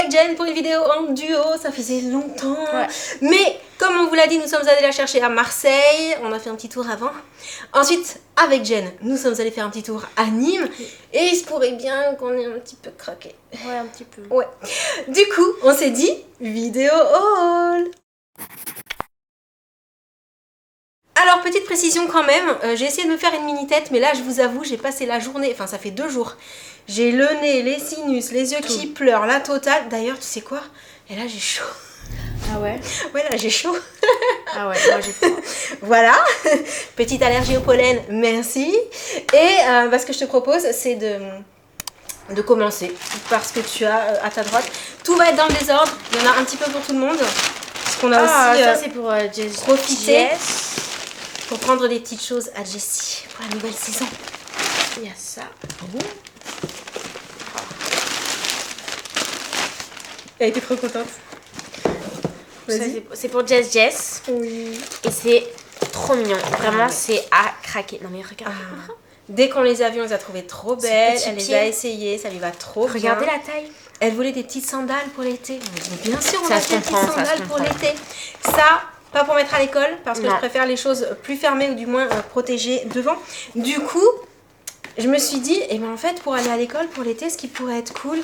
avec Jen pour une vidéo en duo, ça faisait longtemps. Ouais. Mais comme on vous l'a dit, nous sommes allés la chercher à Marseille, on a fait un petit tour avant. Ensuite, avec Jen, nous sommes allés faire un petit tour à Nîmes. Et il se pourrait bien qu'on ait un petit peu craqué. Ouais, un petit peu. Ouais. Du coup, on s'est dit, vidéo haul. Alors, petite précision quand même, j'ai essayé de me faire une mini-tête, mais là, je vous avoue, j'ai passé la journée, enfin ça fait 2 jours. J'ai le nez, les sinus, les yeux qui pleurent, la totale. D'ailleurs, tu sais quoi? Et là, j'ai chaud. Ah ouais? Ouais, là, j'ai chaud. Ah ouais, moi j'ai froid. Voilà, petite allergie au pollen, merci. Et ce que je te propose, c'est de commencer, parce que tu as à ta droite, tout va être dans le désordre, il y en a un petit peu pour tout le monde. Parce qu'on a aussi ça c'est pour profiter. Pour prendre des petites choses à Jessie pour la nouvelle saison. Il y a ça. Elle était trop contente. C'est pour Jess. Oui. Et c'est trop mignon. Vraiment, c'est à craquer. Non mais regarde. Dès qu'on les a vues, on les a trouvées trop belles. Elle les pied. a essayées, ça lui va trop bien. Regardez la taille. Elle voulait des petites sandales pour l'été. Mais bien sûr, on Ça a se fait des petites comprend, ça se sandales pour comprend. l'été. Ça, pas pour mettre à l'école, parce que Non. je préfère les choses plus fermées ou du moins protégées devant. Du coup, je me suis dit, eh ben en fait, pour aller à l'école pour l'été, ce qui pourrait être cool,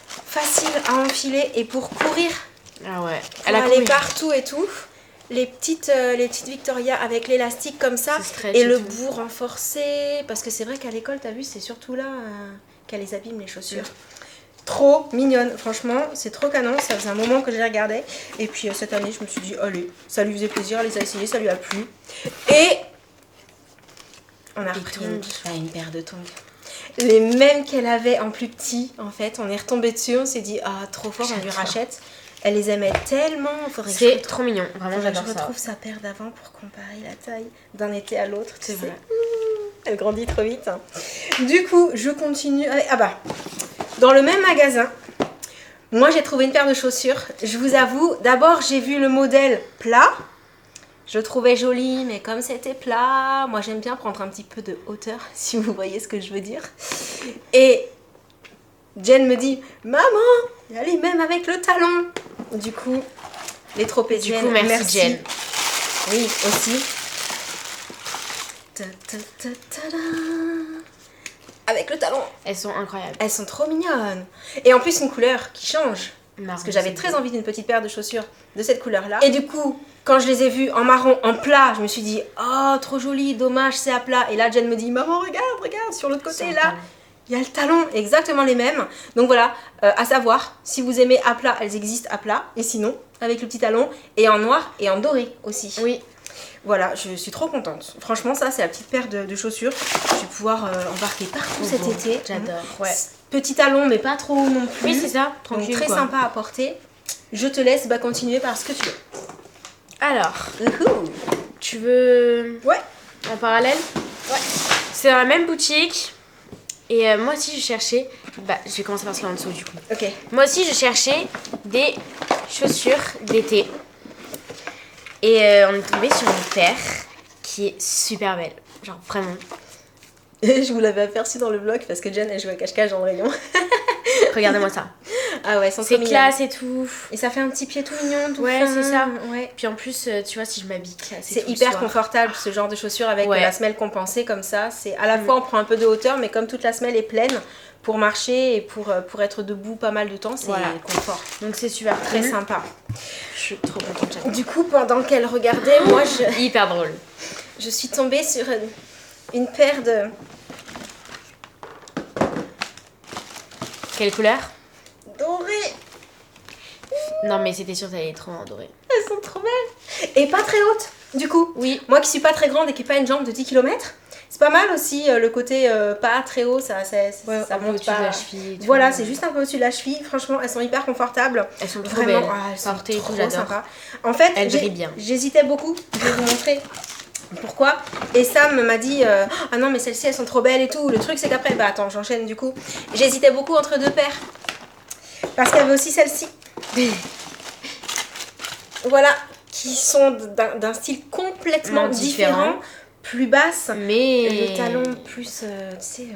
facile à enfiler et pour courir, Ah ouais. pour Elle a aller couru. partout et tout. Les petites Victoria avec l'élastique comme ça C'est stretch et et le tout. bout renforcé. Parce que c'est vrai qu'à l'école, t'as vu, c'est surtout là qu'elle les abîme, les chaussures. Trop mignonne, franchement, c'est trop canon. Ça faisait un moment que je les regardais. Et puis cette année, je me suis dit, allez, ça lui faisait plaisir, elle les a essayées, ça lui a plu. Et on a repris une paire de tongs. Les mêmes qu'elle avait en plus petit, en fait. On est retombé dessus, on s'est dit, ah, trop fort, on lui rachète. Elle les aimait tellement. C'est trop mignon. Vraiment, Je j'adore ça. retrouve sa paire d'avant pour comparer la taille d'un été à l'autre. C'est vrai. Elle grandit trop vite. Du coup, je continue. Ah bah, dans le même magasin, moi j'ai trouvé une paire de chaussures. Je vous avoue, d'abord j'ai vu le modèle plat. Je le trouvais joli, mais comme c'était plat, moi j'aime bien prendre un petit peu de hauteur, si vous voyez ce que je veux dire. Et Jen me dit, maman, elle est même avec le talon. Du coup, les tropéziennes. Du coup, merci Jen. Oui, aussi. Ta, ta, ta, ta, ta. Avec le talon. Elles sont incroyables. Elles sont trop mignonnes. Et en plus, une couleur qui change. Marron, Parce que j'avais c'est très beau. envie d'une petite paire de chaussures de cette couleur-là. Et du coup, quand je les ai vues en marron, en plat, je me suis dit, oh, trop joli, dommage, c'est à plat. Et là, Jen me dit, maman, regarde, sur l'autre côté, Sans là. talon. Il y a le talon, exactement les mêmes. Donc voilà, à savoir, si vous aimez à plat, elles existent à plat. Et sinon, avec le petit talon, et en noir et en doré aussi. Oui. Voilà, je suis trop contente. Franchement, ça, c'est la petite paire de chaussures. Je vais pouvoir embarquer partout cet beau. été. J'adore, ouais. Petit talon, mais pas trop non plus. Oui, c'est ça. Donc Tranquille, très quoi. sympa à porter. Je te laisse continuer par ce que tu veux. Alors, tu veux Ouais. en parallèle? Ouais. C'est dans la même boutique. Et moi aussi, je cherchais... Bah, je vais commencer par ce qu'il y a en dessous, du coup. Ok. Moi aussi, je cherchais des chaussures d'été. Et on est tombé sur une paire qui est super belle. Genre, vraiment. Et je vous l'avais aperçu dans le vlog parce que Jen, elle joue à cache-cache dans le rayon. Regardez-moi ça. Ah ouais, elles sont C'est trop mignonnes. classe et tout. Et ça fait un petit pied tout mignon, tout Ouais, fin. c'est ça. Ouais. Puis en plus, tu vois, si je m'habille, C'est hyper confortable ce genre de chaussures avec Ouais. la semelle compensée comme ça. C'est à la fois on prend un peu de hauteur, mais comme toute la semelle est pleine pour marcher et pour être debout pas mal de temps, c'est Voilà. confort. Donc c'est super Très sympa. Je suis trop contente. j'adore. Du coup, pendant qu'elle regardait, moi Hyper drôle. je suis tombée sur une paire de Quelle couleur? dorées. Non mais c'était sûr que ça allait être trop en doré. Elles sont trop belles. Et pas très hautes, du coup. Oui. Moi qui suis pas très grande et qui n'ai pas une jambe de 10 km, c'est pas mal aussi le côté pas très haut, ça un peu monte au-dessus pas. de la cheville et tout. Voilà, c'est juste un peu au-dessus de la cheville. Franchement, elles sont hyper confortables. Elles sont trop Vraiment, belles. elles sont Portées et trop tout, j'adore. sympas. En fait, Elles brillent bien. j'hésitais beaucoup. Je vais vous montrer pourquoi. Et Sam m'a dit ah non mais celles-ci elles sont trop belles et tout. Le truc c'est qu'après, bah attends, j'enchaîne du coup. J'hésitais beaucoup entre deux paires. Parce qu'il y avait aussi celle-ci. Voilà, qui sont d'un style complètement différent, plus basse. Mais Le talon plus, tu sais,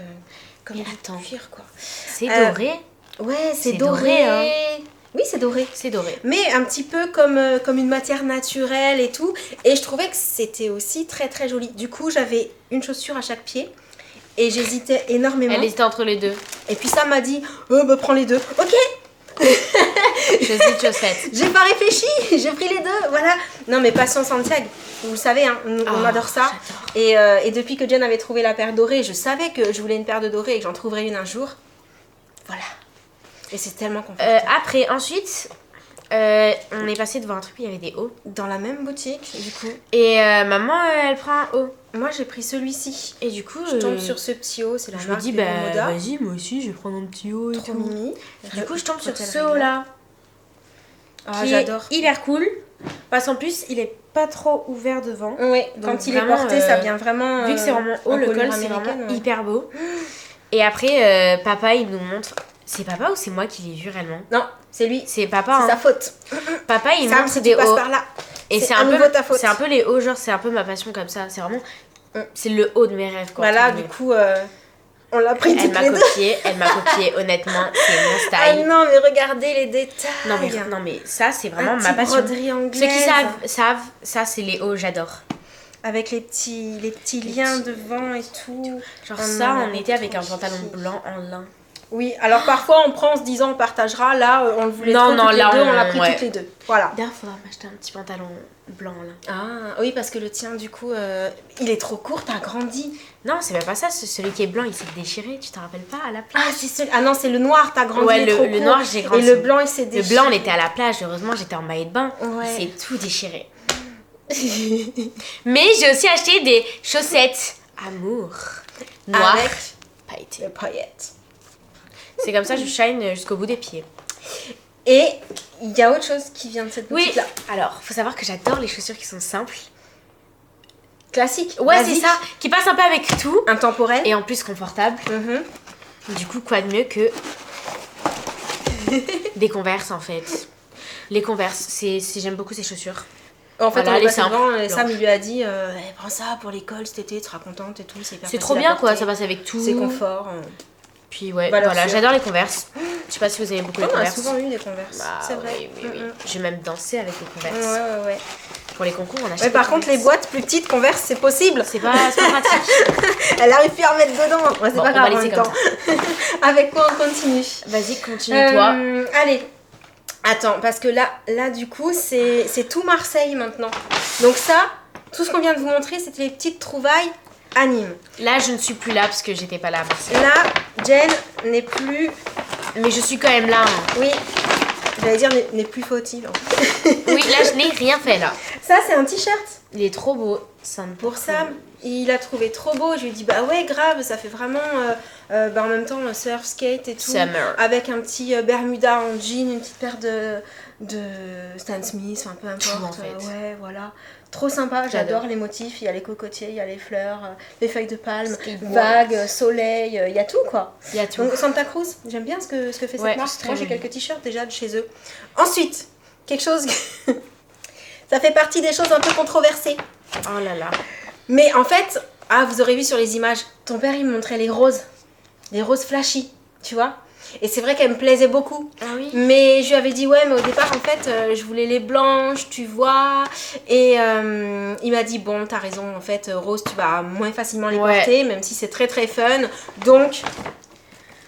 comme Mais du attends. cuir quoi. c'est doré. Ouais, c'est C'est doré. doré, hein. Oui, c'est doré. C'est doré. Mais un petit peu comme une matière naturelle et tout. Et je trouvais que c'était aussi très très joli. Du coup, j'avais une chaussure à chaque pied. Et j'hésitais énormément. Elle hésitait entre les deux. Et puis Sam m'a dit, bah prends les deux. Ok. Choisis de chaussettes. J'ai pas réfléchi, j'ai pris les deux, voilà. Non mais Passion Santiago, vous le savez, hein, on adore ça. Et depuis que Jen avait trouvé la paire dorée, je savais que je voulais une paire de dorée et que j'en trouverais une un jour. Voilà. Et c'est tellement confortable. Après, ensuite, on est passé devant un truc où il y avait des hauts. Dans la même boutique, du coup. Et maman, elle prend un haut. Moi j'ai pris celui-ci. Et du coup, Je tombe sur ce petit haut, c'est la je me marque dis, des bah Moda. vas-y, moi aussi, je vais prendre un petit haut et Trop tout. mimi. Du coup, je tombe sur Hôtel ce Regla. haut-là. Ah, Qui j'adore. est hyper cool. Parce qu'en plus, il est pas trop ouvert devant. Oui, Donc quand il est vraiment, porté, ça vient vraiment. Vu que c'est vraiment haut, le encolure col, c'est vraiment américaine, ouais. hyper beau. Et après, papa, il nous montre. C'est papa ou c'est moi qui l'ai vu réellement? Non, c'est lui. C'est papa. C'est Hein. sa faute. Papa, il Sam, montre si des tu passes hauts. par là. Et c'est à un nouveau peu ta faute. c'est un peu les hauts, genre c'est un peu ma passion comme ça. C'est vraiment. C'est le haut de mes rêves, quoi. Voilà, entre du guillemets. coup, on l'a pris Elle toutes m'a les deux. copié, honnêtement, c'est mon Ah style. non, mais regardez les détails. Non mais ça c'est vraiment Un ma petit passion. broderie anglaise. Ceux qui savent, ça c'est les hauts, j'adore. Avec les petits liens devant et tout. Genre Oh ça non, on était avec un trop pantalon chic. blanc en lin. Oui, alors parfois on prend en se disant on partagera. Là, on le voulait Non, trop non, toutes là, les deux, on on- l'a pris ouais. toutes les deux. Voilà. D'ailleurs faudra m'acheter un petit pantalon blanc en lin. Ah, oui, parce que le tien, du coup, il est trop court, t'as grandi. Non c'est même pas ça, celui qui est blanc il s'est déchiré, tu te rappelles pas à la plage? Ah, c'est celui... Ah non, c'est le noir, t'as grandi, Ouais, il est trop le court. noir j'ai grandi. Et le blanc, il s'est Le déchiré. blanc on était à la plage, heureusement j'étais en maillot de bain, Ouais. il s'est tout déchiré. Mais j'ai aussi acheté des chaussettes Amour noires Avec pailletées. les paillettes. C'est comme ça je shine jusqu'au bout des pieds. Et il y a autre chose qui vient de cette Oui, boutique-là. alors faut savoir que j'adore les chaussures qui sont simples. Classique. Ouais, basique, c'est ça, qui passent un peu avec tout Intemporel. et en plus confortable. Mhm. Du coup, quoi de mieux que des Converse en fait. Les Converse, j'aime beaucoup ces chaussures. En fait, Voilà, on est les passé simples, devant et blanches. Sam, il lui a dit prends ça pour l'école cet été, tu seras contente et tout. C'est hyper C'est facile trop à bien quoi, porter. ça passe avec tout. C'est confort. Puis ouais, Valeur voilà, sûre. j'adore les Converse. Je sais pas si vous aimez beaucoup les On a Converse. souvent eu des Converse. Bah, c'est vrai. oui, oui, oui. Mhm. J'ai même dansé avec les Ouais, Converse. ouais, ouais. Pour les concours, on achète. Mais par des contre, les Converse. boîtes plus petites Converse, c'est possible. C'est pas pratique. Elle arrive plus à remettre dedans. Ouais, c'est Bon, pas on va grave en laisser même comme temps. Avec quoi on continue Vas-y, continue-toi. Allez. Attends, parce que là du coup, c'est tout Marseille maintenant. Donc ça, tout ce qu'on vient de vous montrer, c'était les petites trouvailles à Nîmes. Là, je ne suis plus là parce que j'étais pas là. Merci. Là, Jen n'est plus... Mais je suis quand même là. Hein. Oui, j'allais dire n'est plus fautive. Oui, là, je n'ai rien fait là. Ça, c'est un t-shirt. Il est trop beau. Ça me Pour Sam, il a trouvé trop beau. Je lui ai dit, bah ouais, grave, ça fait vraiment, en même temps, surf, skate et tout. Summer. Avec un petit Bermuda en jean, une petite paire de Stan Smith, enfin peu importe. Tout, en fait. Ouais, voilà. Trop sympa, j'adore les motifs. Il y a les cocotiers, il y a les fleurs, les feuilles de palme, Skateboard. vagues, soleil, il y a tout quoi. Il y a tout. Donc Santa Cruz, j'aime bien ce que fait cette Ouais, marque. c'est très Moi j'ai joli. quelques t-shirts déjà de chez eux. Ensuite, quelque chose... ça fait partie des choses un peu controversées. Oh là là. Mais en fait, vous aurez vu sur les images, ton père il me montrait les roses flashy, tu vois. Et c'est vrai qu'elle me plaisait beaucoup. Ah oui. Mais je lui avais dit ouais, mais au départ en fait, je voulais les blanches, tu vois. Et il m'a dit bon, t'as raison, en fait, rose, tu vas moins facilement les Ouais. porter, même si c'est très très fun. Donc,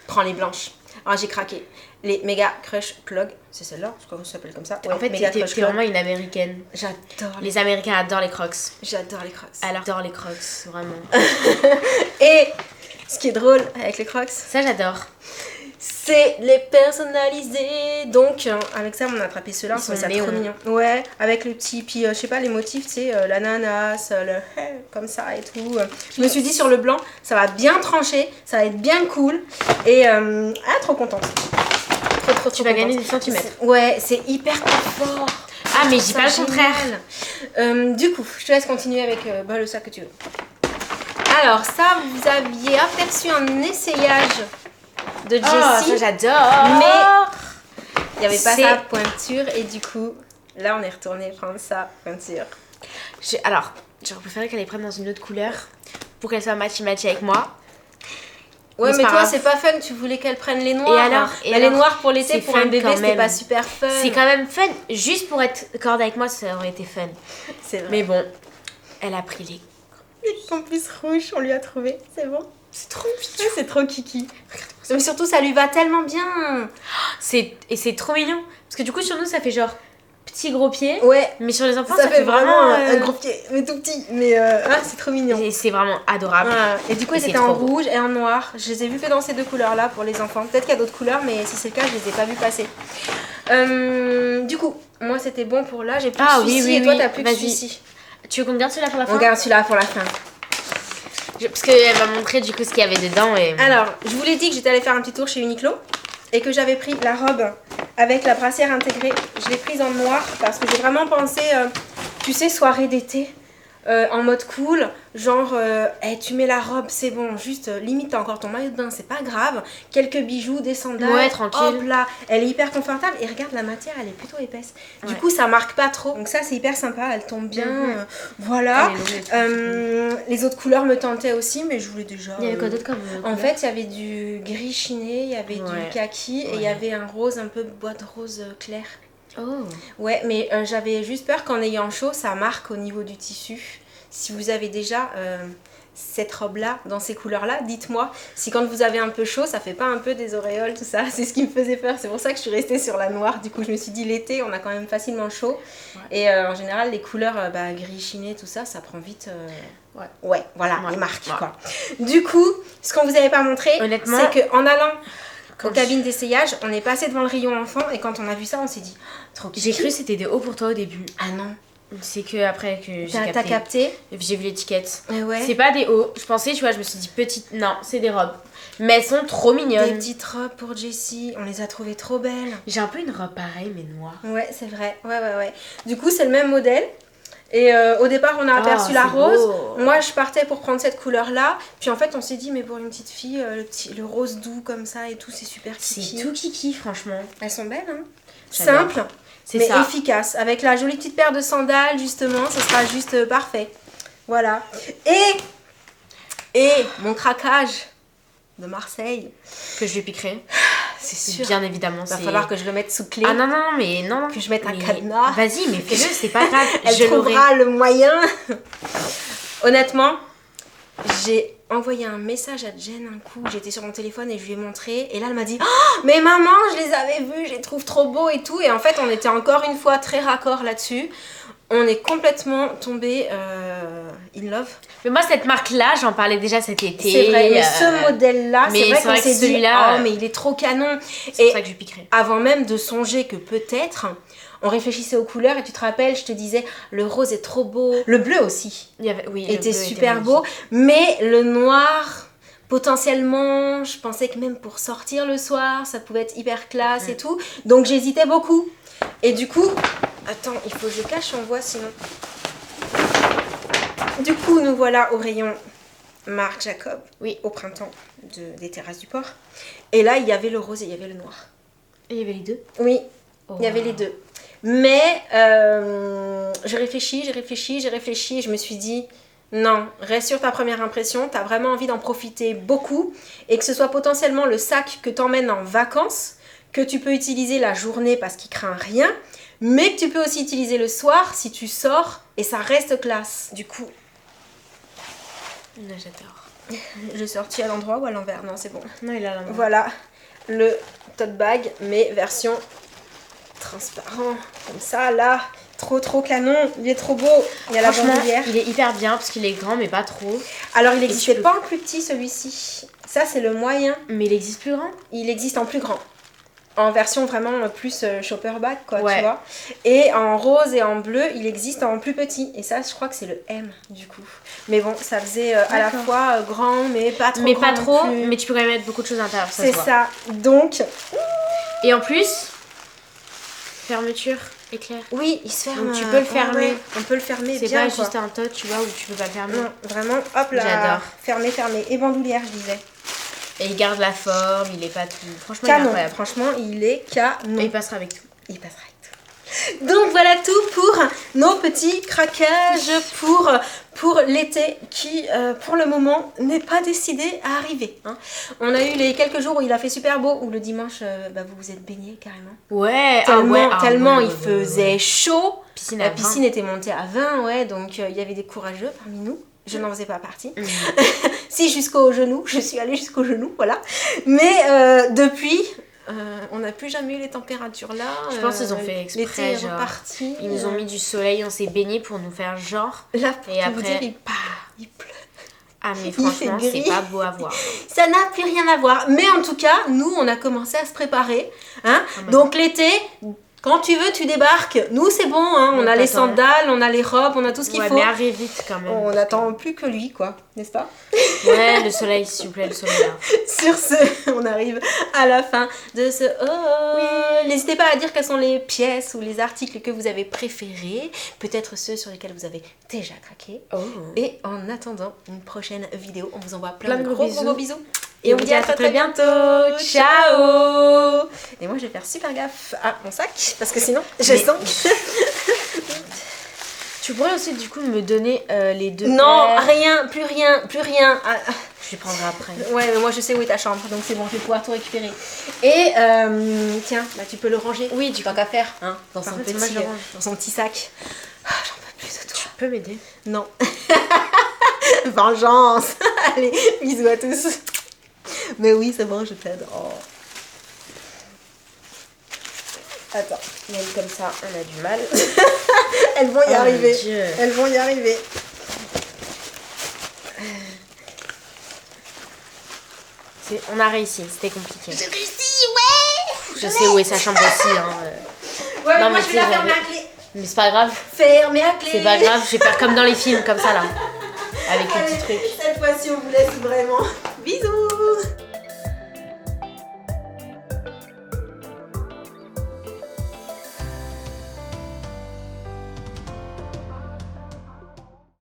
prends les blanches. Alors j'ai craqué. Les Mega Crush Plug, c'est celle-là, je crois que ça s'appelle comme ça. Ouais, En fait, Mega t'es Crush Plug. vraiment une américaine. J'adore Les Américains adorent les crocs. J'adore les Crocs. Alors, adorent les crocs, vraiment. Et ce qui est drôle avec les Crocs, Ça, j'adore. c'est les personnaliser. Donc, avec ça, on a attrapé ceux-là. Ils On trouvait sont ça trop néons. mignon. Ouais, avec le petit. Puis, je sais pas, les motifs, tu sais, l'ananas, comme ça et tout. Je me suis dit, sur le blanc, ça va bien trancher, ça va être bien cool. Et, trop contente. Trop Tu vas gagner contente. des centimètres. Ouais, c'est hyper confort. Ah, mais je dis Ça, pas le génial. contraire. Du coup, je te laisse continuer avec le sac que tu veux. Alors, ça, vous aviez aperçu un essayage de Oh, ça, Jessie. j'adore. Mais il n'y avait pas c'est- sa pointure et du coup, là, on est retourné prendre sa pointure. Alors, j'aurais préféré qu'elle les prenne dans une autre couleur pour qu'elle soit matchy-matchy avec moi. Ouais, mais pas toi, grave. c'est pas fun, tu voulais qu'elle prenne les noirs. Et alors, Bah, les noirs pour l'été, c'est pour un fun bébé, quand c'était même. pas super fun. C'est quand même fun. Juste pour être corde avec moi, ça aurait été fun. C'est vrai. Mais bon, elle a pris les... En plus rouge, on lui a trouvé, c'est bon. C'est trop Ouais, c'est trop kiki. Mais surtout, ça lui va tellement bien. Et c'est trop mignon. Parce que du coup, sur nous, ça fait genre petit gros pied. Ouais. Mais sur les enfants, Ça fait vraiment un euh, gros pied, mais tout petit. Mais c'est trop mignon. Et c'est vraiment adorable. Voilà. Et du coup, Et c'était c'est en trop beau. rouge et en noir. Je les ai vus que dans ces deux couleurs-là pour les enfants. Peut-être qu'il y a d'autres couleurs, mais si c'est le cas, je les ai pas vus passer. Du coup, moi, c'était bon pour là. J'ai plus de celui-ci et toi, t'as plus de Vas-y. celui-ci. Tu veux qu'on garde celui-là pour la fin? On garde celui-là pour la fin. Parce qu'elle m'a montré du coup ce qu'il y avait dedans. Et... Alors, je vous l'ai dit que j'étais allée faire un petit tour chez Uniqlo et que j'avais pris la robe avec la brassière intégrée. Je l'ai prise en noir parce que j'ai vraiment pensé, tu sais, soirée d'été, en mode cool. Genre, tu mets la robe, c'est bon, juste limite t'as encore ton maillot de bain, c'est pas grave. Quelques bijoux, des sandales, Ouais, tranquille. hop là, elle est hyper confortable et regarde la matière, elle est plutôt épaisse. Du Ouais. coup, ça marque pas trop. Donc ça, c'est hyper sympa, elle tombe bien. Voilà. Elle est longue, Les autres couleurs me tentaient aussi, mais je voulais déjà. Il y avait quoi d'autre comme En couleur? fait, il y avait du gris chiné, il y avait Ouais. du kaki et il y Ouais. avait un rose, un peu boîte rose clair. Oh. Ouais, mais j'avais juste peur qu'en ayant chaud, ça marque au niveau du tissu. Si vous avez déjà cette robe-là, dans ces couleurs-là, dites-moi si quand vous avez un peu chaud, ça fait pas un peu des auréoles, tout ça. C'est ce qui me faisait peur. C'est pour ça que je suis restée sur la noire. Du coup, je me suis dit l'été, on a quand même facilement chaud. Ouais. Et en général, les couleurs gris chiné, tout ça, ça prend vite. Ouais, voilà, Ouais. les marques, Ouais. quoi. Du coup, ce qu'on vous avait pas montré, Honnêtement, c'est qu'en allant quand aux cabines d'essayage, on est passé devant le rayon enfant et quand on a vu ça, on s'est dit trop kiki. j'ai cru que c'était des hauts pour toi au début. Ah non, C'est que après que j'ai t'as capté. capté. Et puis j'ai vu l'étiquette. Ouais. C'est pas des hauts. Je pensais, tu vois, je me suis dit petite. Non, c'est des robes. Mais elles sont trop Des mignonnes. petites robes pour Jessie, on les a trouvées trop belles. J'ai un peu une robe pareille, mais noire. Ouais, c'est vrai. Ouais. Du coup, c'est le même modèle. Et au départ, on a aperçu la c'est rose. beau. Moi, je partais pour prendre cette couleur-là. Puis en fait, on s'est dit, mais pour une petite fille, le rose doux comme ça et tout, c'est super kiki. C'est tout kiki, franchement. Elles sont belles, hein. J'adore. Simple, C'est mais ça. efficace. Avec la jolie petite paire de sandales, justement, ce sera juste parfait. Voilà. Et mon craquage de Marseille, Que je lui piquerai. c'est sûr. Bien évidemment. Il va c'est- falloir que je le mette sous clé. Ah non, non, mais non. Que je mette un mais- cadenas. Vas-y, mais fais-le, c'est pas grave. Elle je l'aurai. trouvera le moyen. Honnêtement, j'ai envoyé un message à Jen un coup. J'étais sur mon téléphone et je lui ai montré. Et là, elle m'a dit oh, mais maman, je les avais vus, je les trouve trop beaux et tout. Et en fait, on était encore une fois très raccord là-dessus. On est complètement tombé in love. Mais moi, cette marque-là, j'en parlais déjà cet été. C'est vrai, mais ce modèle-là, mais c'est vrai c'est qu'on vrai que s'est dit celui-là, oh, mais il est trop canon. C'est pour Et ça que je lui piquerai. avant même de songer que peut-être on réfléchissait aux couleurs et tu te rappelles, je te disais le rose est trop beau, le bleu aussi Il y avait, oui, le était bleu super magnifique. beau, mais le noir potentiellement, je pensais que même pour sortir le soir, ça pouvait être hyper classe et tout, donc j'hésitais beaucoup. Et du coup, attends, il faut que je cache, on voit sinon. Du coup, nous voilà au rayon Marc Jacob, Oui. au printemps des terrasses du port. Et là, il y avait le rose et il y avait le noir. Et il y avait les deux. Oui, Oh, il y avait wow. les deux. Mais j'ai réfléchi et je me suis dit non, reste sur ta première impression, t'as vraiment envie d'en profiter beaucoup et que ce soit potentiellement le sac que t'emmènes en vacances, que tu peux utiliser la journée parce qu'il craint rien, mais que tu peux aussi utiliser le soir si tu sors et ça reste classe. Du coup, Non, j'adore. je sortis à l'endroit ou à l'envers? Non, c'est bon. Non, il a la main. Voilà le tote bag, mais version transparent, comme ça, là, trop canon, il est trop beau, il y a la Franchement, bandoulière. il est hyper bien parce qu'il est grand, mais pas trop. Alors, il n'existait tu peux- pas en plus petit, celui-ci. Ça, c'est le moyen. Mais il existe plus grand. Il existe en plus grand. En version vraiment plus shopper bag, quoi, Ouais. tu vois. Et en rose et en bleu, il existe en plus petit. Et ça, je crois que c'est le M, du coup. Mais bon, ça faisait à la D'accord. fois grand, mais pas trop Mais grand pas non trop, plus. mais tu peux quand même mettre beaucoup de choses à l'intérieur. C'est se voit. ça. Donc, Et en plus, fermeture éclair. oui, il se ferme. Donc, tu peux le fermer. ouais, on peut le fermer C'est bien, pas quoi. juste un tot, tu vois, où tu peux pas le fermer. Non, vraiment, hop là. J'adore. Fermé. Et bandoulière, je disais. Et il garde la forme, il est pas tout. Franchement, il est Canon. incroyable. Franchement, il est canon. Et il passera avec tout. Il passera avec tout. Donc voilà tout pour nos petits craquages pour l'été qui, pour le moment, n'est pas décidé à arriver. Hein. On a eu les quelques jours où il a fait super beau, où le dimanche, vous vous êtes baignés carrément. Ouais, Tellement il faisait chaud. Piscine La piscine était montée à 20, ouais, donc il y avait des courageux parmi nous. Je n'en faisais pas partie. Si, jusqu'au genou, je suis allée jusqu'au genou, voilà. Mais depuis... on n'a plus jamais eu les températures là. Je pense qu'ils ont fait exprès. L'été est genre, reparti. ils nous ont mis du soleil, on s'est baigné pour nous faire genre. Là, pour et tout après, vous dire, il pleut. Ah, mais franchement, c'est pas beau à voir. Ça n'a plus rien à voir. Mais en tout cas, nous, on a commencé à se préparer. Hein. Donc l'été, quand tu veux, tu débarques. Nous, c'est bon. Hein. On a les sandales, on a les robes, on a tout ce qu'il faut. Mais arrive vite quand même. On n'attend plus que lui, quoi. N'est-ce pas? Ouais, le soleil, s'il vous plaît, le soleil là. Sur ce, on arrive à la fin de ce oui. N'hésitez pas à dire quelles sont les pièces ou les articles que vous avez préférés. Peut-être ceux sur lesquels vous avez déjà craqué. Et en attendant une prochaine vidéo, on vous envoie plein de gros bisous. Et on vous dit à très bientôt. Ciao. Et moi, je vais faire super gaffe à mon sac parce que sinon, je sens. Tu pourrais aussi du coup me donner les deux. Non, paires. plus rien. Ah. Je les prendrai après. Ouais, mais moi je sais où est ta chambre, donc c'est bon, je vais pouvoir tout récupérer. Et tiens, bah, tu peux le ranger. Oui, du tant qu'à faire, hein, dans son petit sac. Ah, j'en peux plus de toi. Tu peux m'aider? Non. Vengeance. Allez, bisous à tous. Mais oui, c'est bon, je t'aide. Oh. Attends, même comme ça, on a du mal. Elles vont y arriver. Elles vont y arriver. On a réussi, c'était compliqué. J'ai réussi, ouais. Je sais où est sa chambre aussi. Hein. Ouais, non, mais moi je vais la fermer à clé. Mais c'est pas grave. Fermer à clé. C'est pas grave, je vais faire comme dans les films, comme ça là. Avec les petits trucs. Cette fois-ci, on vous laisse vraiment. Bisous.